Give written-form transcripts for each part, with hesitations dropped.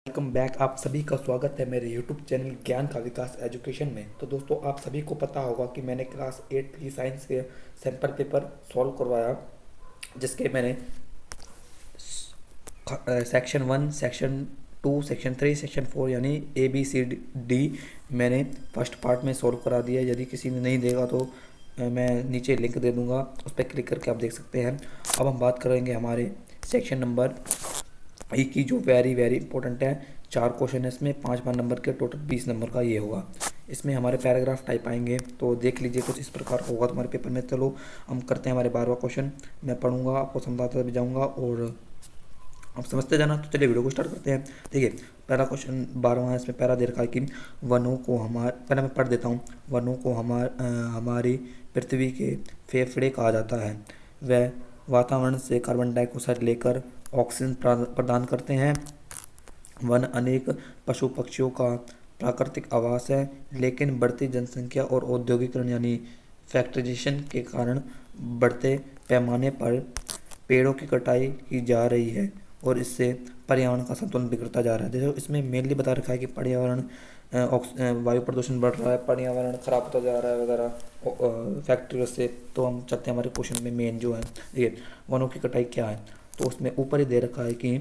Welcome back. आप सभी का स्वागत है मेरे YouTube चैनल ज्ञान का विकास एजुकेशन में। तो दोस्तों, आप सभी को पता होगा कि मैंने क्लास 8 की साइंस के सैम्पल पेपर सॉल्व करवाया, जिसके मैंने सेक्शन 1, सेक्शन 2, सेक्शन 3, सेक्शन 4 यानी ABCD मैंने फर्स्ट पार्ट में सॉल्व करा दिया। यदि किसी ने नहीं देखा तो मैं नीचे लिंक दे दूंगा, उस पर क्लिक करके आप देख सकते हैं। अब हम बात करेंगे हमारे सेक्शन नंबर ई की, जो वेरी वेरी इंपॉर्टेंट है। 4 क्वेश्चन है इसमें, 5 नंबर के, टोटल 20 नंबर का ये होगा। इसमें हमारे पैराग्राफ टाइप आएंगे, तो देख लीजिए कुछ इस प्रकार होगा तुम्हारे पेपर में। चलो हम करते हैं हमारे 12वां क्वेश्चन। मैं पढ़ूंगा, आपको समझाता भी जाऊंगा और आप समझते जाना। तो चलिए वीडियो को स्टार्ट करते हैं। देखिए, पहला क्वेश्चन 12वां है। इसमें पहला दे रखा है कि वनों को पहले मैं पढ़ देता हूँ। वनों को हमारी पृथ्वी के फेफड़े कहा जाता है। वह वातावरण से कार्बन डाइऑक्साइड लेकर ऑक्सीजन प्रदान करते हैं। वन अनेक पशु पक्षियों का प्राकृतिक आवास है, लेकिन बढ़ती जनसंख्या और औद्योगिकरण यानी फैक्ट्रीजेशन के कारण बढ़ते पैमाने पर पेड़ों की कटाई की जा रही है और इससे पर्यावरण का संतुलन बिगड़ता जा रहा है। जैसे इसमें मेनली बता रखा है कि पर्यावरण वायु प्रदूषण बढ़ रहा है, पर्यावरण खराब होता जा रहा है वगैरह फैक्ट्रियों से। तो हम चलते हैं हमारे क्वेश्चन में। मेन जो है ये वनों की कटाई क्या है, तो उसमें ऊपर ही दे रखा है कि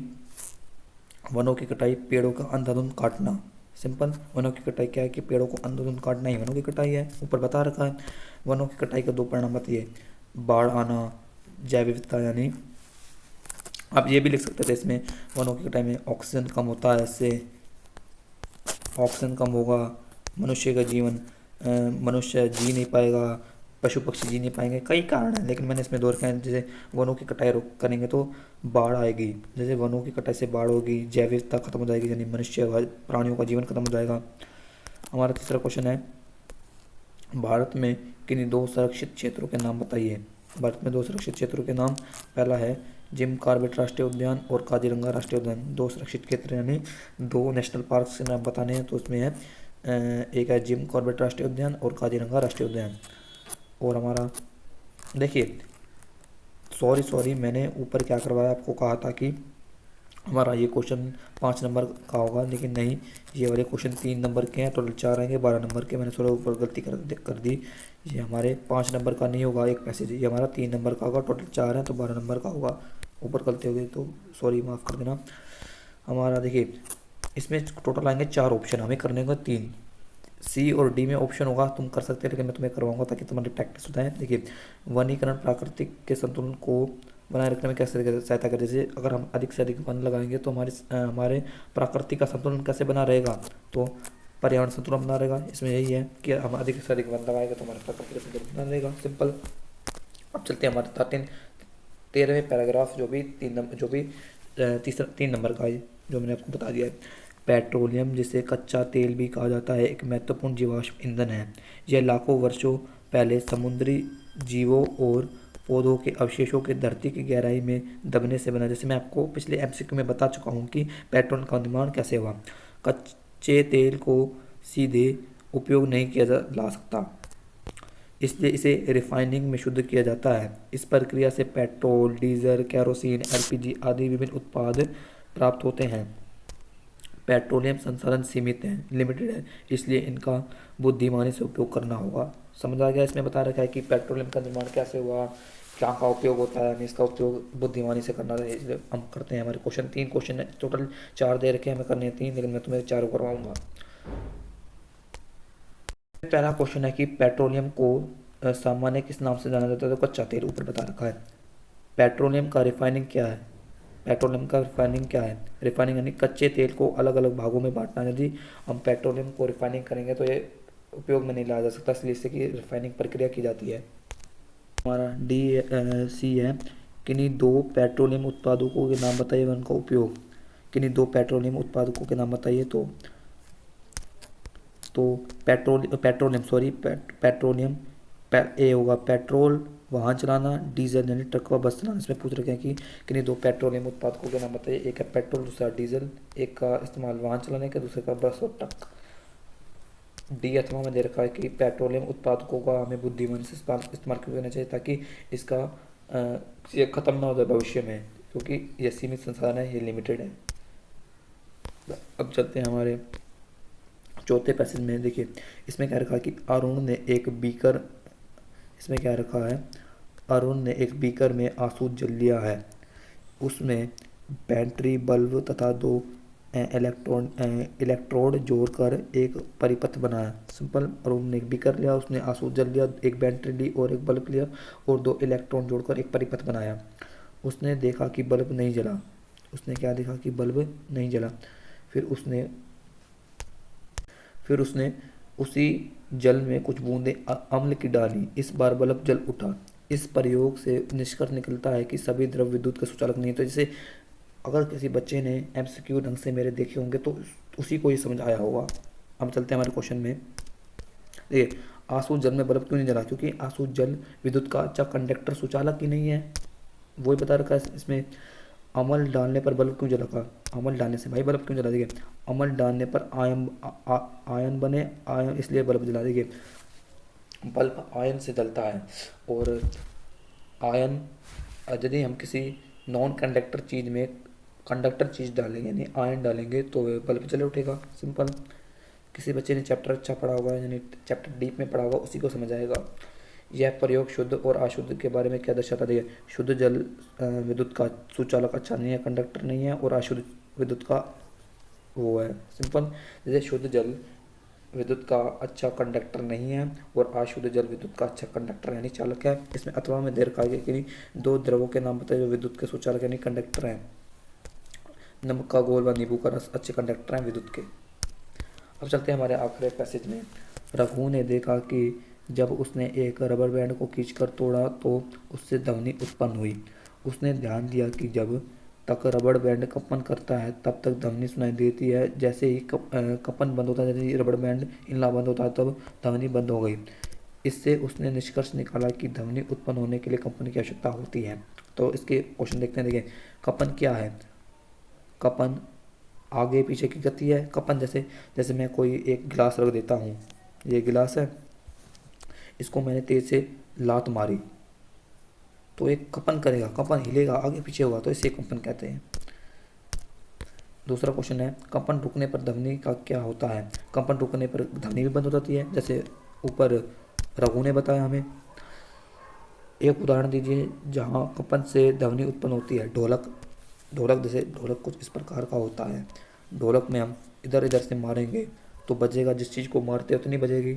वनों की कटाई पेड़ों का अंधाधुंध काटना। सिंपल, वनों की कटाई क्या है कि पेड़ों को अंधाधुंध काटना ही वनों की कटाई है। ऊपर बता रखा है वनों की कटाई का 2 परिणाम बताइए। बाढ़ आना, जैव विविधता यानी आप ये भी लिख सकते थे इसमें, वनों की कटाई में ऑक्सीजन कम होता है, इससे ऑक्सीजन कम होगा, मनुष्य का जीवन मनुष्य जी नहीं पाएगा, पशु पक्षी जी नहीं पाएंगे। कई कारण हैं, लेकिन मैंने इसमें 2 रखे हैं। जैसे वनों की कटाई रोक करेंगे तो बाढ़ आएगी, जैसे वनों की कटाई से बाढ़ होगी, जैव विविधता खत्म हो जाएगी यानी मनुष्य प्राणियों का जीवन खत्म हो जाएगा। हमारा तीसरा क्वेश्चन है, भारत में किन्हीं 2 संरक्षित क्षेत्रों के नाम बताइए। भारत में 2 सुरक्षित क्षेत्रों के नाम, पहला है जिम कॉर्बेट राष्ट्रीय उद्यान और काजीरंगा राष्ट्रीय उद्यान। 2 सुरक्षित क्षेत्र यानी 2 नेशनल पार्क के नाम बताने हैं, तो उसमें है एक है जिम कॉर्बेट राष्ट्रीय उद्यान और काजीरंगा राष्ट्रीय उद्यान। और हमारा देखिए, सॉरी मैंने ऊपर क्या करवाया, आपको कहा था कि हमारा ये क्वेश्चन 5 नंबर का होगा, लेकिन नहीं, ये वाले क्वेश्चन 3 नंबर के हैं। टोटल 4 आएंगे 12 नंबर के। मैंने थोड़ा ऊपर गलती कर दी। ये हमारे 5 नंबर का नहीं होगा एक पैसेज, ये हमारा 3 नंबर का होगा। टोटल 4 है तो 12 नंबर का होगा। ऊपर गलती हो गई तो सॉरी, माफ़ कर देना। हमारा देखिए, इसमें टोटल आएंगे 4 ऑप्शन, हमें करने होंगे 3। सी और डी में ऑप्शन होगा, तुम कर सकते हैं, लेकिन मैं तुम्हें करवाऊंगा ताकि तुम्हारी प्रैक्टिस होता है। देखिए, वनीकरण प्राकृतिक के संतुलन को बनाए रखने में कैसे सहायता करे। जैसे अगर हम अधिक से अधिक वन लगाएंगे तो हमारे प्राकृतिक का संतुलन कैसे बना रहेगा, तो पर्यावरण संतुलन बना रहेगा। इसमें यही है कि हम अधिक से अधिक वन लगाएंगे तो हमारे प्राकृतिक संतुलन बना रहेगा। सिंपल। अब चलते हैं हमारे 13वें पैराग्राफ, जो भी तीसरा 3 नंबर का है, जो मैंने आपको बता दिया है। पेट्रोलियम, जिसे कच्चा तेल भी कहा जाता है, एक महत्वपूर्ण जीवाश्म ईंधन है। यह लाखों वर्षों पहले समुद्री जीवों और पौधों के अवशेषों के धरती की गहराई में दबने से बना। जैसे मैं आपको पिछले MCQ में बता चुका हूँ कि पेट्रोल का निर्माण कैसे हुआ। कच्चे तेल को सीधे उपयोग नहीं किया ला सकता, इसलिए इसे रिफाइनिंग में शुद्ध किया जाता है। इस प्रक्रिया से पेट्रोल, डीजल, केरोसिन, LPG आदि विभिन्न उत्पाद प्राप्त होते हैं। पेट्रोलियम संसाधन सीमित हैं, लिमिटेड है, इसलिए इनका बुद्धिमानी से उपयोग करना होगा। समझ आ गया। इसमें बता रखा है कि पेट्रोलियम का निर्माण कैसे हुआ, क्या का उपयोग होता है, हमें इसका उपयोग बुद्धिमानी से करना है, इसलिए हम करते हैं। हमारे क्वेश्चन 3 क्वेश्चन है, टोटल 4 दे रखे हैं, हमें करने हैं 3, लेकिन मैं तुम्हें 4 करवाऊंगा। पहला क्वेश्चन है कि पेट्रोलियम को सामान्य किस नाम से जाना जाता है, तो कच्चा तेल ऊपर बता रखा है। पेट्रोलियम का रिफाइनिंग क्या है, पेट्रोलियम का रिफाइनिंग क्या है। रिफाइनिंग यानी कच्चे तेल को अलग अलग भागों में बांटना। यदि हम पेट्रोलियम को रिफाइनिंग करेंगे तो ये उपयोग में नहीं लाया जा सकता, इसलिए इससे की रिफाइनिंग प्रक्रिया की जाती है। हमारा सी है, किन्हीं 2 पेट्रोलियम उत्पादकों के नाम बताइए, उनका उपयोग। किन्हीं 2 पेट्रोलियम उत्पादकों के नाम बताइए, तो पेट्रोलियम सॉरी पेट्रोलियम ए होगा पेट्रोल वाहन चलाना, डीजल यानी ट्रक व बस चलाना। इसमें पूछ रखे हैं कि किन्हीं 2 पेट्रोलियम उत्पादकों के नाम बताइए। एक है पेट्रोल, दूसरा डीजल। एक का इस्तेमाल वाहन चलाने का, दूसरे का बस और ट्रक। डी अथवा में दे रखा है कि पेट्रोलियम उत्पादकों का हमें बुद्धिमानी से इस्तेमाल क्यों करना चाहिए, ताकि इसका ये ख़त्म ना हो जाए भविष्य में, क्योंकि ये सीमित संसाधन है, ये लिमिटेड है। अब चलते हैं हमारे चौथे पैसेज में। देखिए इसमें क्या रखा है कि अरुण ने एक बीकर, इसमें क्या रखा है, अरुण ने एक बीकर में आंसू जल लिया है, उसमें बैटरी बल्ब तथा दो इलेक्ट्रोड जोड़कर एक परिपथ बनाया। सिंपल, अरुण ने एक बीकर लिया, उसने आंसू जल लिया, एक बैटरी ली और एक बल्ब लिया और दो इलेक्ट्रॉन जोड़कर एक परिपथ बनाया। उसने देखा कि बल्ब नहीं जला, उसने क्या देखा कि बल्ब नहीं जला। फिर उसने फिर उसने उसी जल में कुछ बूंदें अम्ल की डाली, इस बार बल्ब जल उठा। इस प्रयोग से निष्कर्ष निकलता है कि सभी द्रव विद्युत के सुचालक नहीं। तो जैसे अगर किसी बच्चे ने एमसीक्यू ढंग से मेरे देखे होंगे तो उसी को ये समझ आया होगा। अब चलते हैं हमारे क्वेश्चन में। देखिए आंसू जल में बल्ब क्यों नहीं जला, क्योंकि आंसू जल विद्युत का अच्छा कंडक्टर सुचालक ही नहीं है, वही बता रखा है इसमें। अमल डालने पर बल्ब क्यों जला का, अमल डालने से भाई बल्ब क्यों जला, देखिए अमल डालने पर आयन बने, आयन इसलिए बल्ब जला। देखिए बल्ब आयन से जलता है और आयन, यदि हम किसी नॉन कंडक्टर चीज़ में कंडक्टर चीज़ डालेंगे यानी आयन डालेंगे तो बल्ब जल उठेगा। सिंपल, किसी बच्चे ने चैप्टर अच्छा पढ़ा होगा यानी चैप्टर डीप में पढ़ा होगा उसी को समझ आएगा। यह प्रयोग शुद्ध और अशुद्ध के बारे में क्या दर्शाता है। शुद्ध जल विद्युत का सुचालक अच्छा नहीं है, कंडक्टर नहीं है, और अशुद्ध विद्युत का वो है। सिंपल, जैसे शुद्ध जल विद्युत का अच्छा कंडक्टर नहीं है और अशुद्ध जल विद्युत का अच्छा कंडक्टर यानी चालक है। इसमें अथवा में देर कहा गया कि दो द्रवों के नाम बताए जो विद्युत के सुचालक यानी कंडक्टर हैं। नमक का घोल व नींबू का रस अच्छे कंडक्टर हैं विद्युत के। अब चलते हैं हमारे आखिरी पैसेज में। रघु ने देखा कि जब उसने एक रबर बैंड को खींचकर तोड़ा तो उससे ध्वनि उत्पन्न हुई। उसने ध्यान दिया कि जब तक रबर बैंड कंपन करता है तब तक ध्वनि सुनाई देती है, जैसे ही कंपन बंद होता है, जैसे ही रबर बैंड हिलना बंद होता है तब ध्वनि बंद हो गई। इससे उसने निष्कर्ष निकाला कि ध्वनि उत्पन्न होने के लिए कंपन की आवश्यकता होती है। तो इसके क्वेश्चन देखते हैं। देखिए कंपन क्या है, कंपन आगे पीछे की गति है। कंपन जैसे जैसे मैं कोई एक गिलास रख देता हूँ, ये गिलास है, इसको मैंने तेज से लात मारी तो एक कंपन करेगा, कंपन हिलेगा, आगे पीछे होगा, तो इसे कंपन कहते हैं। दूसरा क्वेश्चन है कंपन रुकने पर ध्वनि का क्या होता है। कंपन रुकने पर ध्वनि भी बंद हो जाती है, जैसे ऊपर रघु ने बताया हमें। एक उदाहरण दीजिए जहाँ कंपन से ध्वनि उत्पन्न होती है। ढोलक, ढोलक जैसे ढोलक कुछ इस प्रकार का होता है। ढोलक में हम इधर इधर से मारेंगे तो बजेगा, जिस चीज़ को मारते हैं उतनी बजेगी,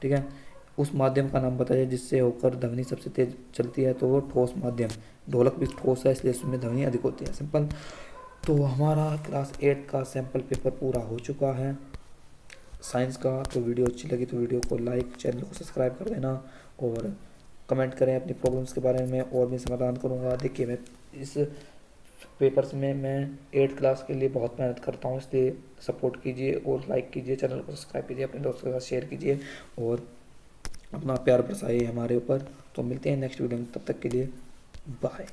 ठीक है। उस माध्यम का नाम बताइए जिससे होकर ध्वनि सबसे तेज चलती है, तो वो ठोस माध्यम। ढोलक भी ठोस है इसलिए उसमें ध्वनि अधिक होती है। सिंपल। तो हमारा क्लास 8 का सैम्पल पेपर पूरा हो चुका है साइंस का। तो वीडियो अच्छी लगी तो वीडियो को लाइक, चैनल को सब्सक्राइब कर देना और कमेंट करें अपनी प्रॉब्लम्स के बारे में और भी समाधान करूँगा। देखिए मैं इस पेपर्स में मैं 8 क्लास के लिए बहुत मेहनत करता हूँ, इसलिए सपोर्ट कीजिए और लाइक कीजिए, चैनल को सब्सक्राइब कीजिए, अपने दोस्तों के साथ शेयर कीजिए और अपना प्यार बरसाइए हमारे ऊपर। तो मिलते हैं नेक्स्ट वीडियो में, तब तक के लिए बाय।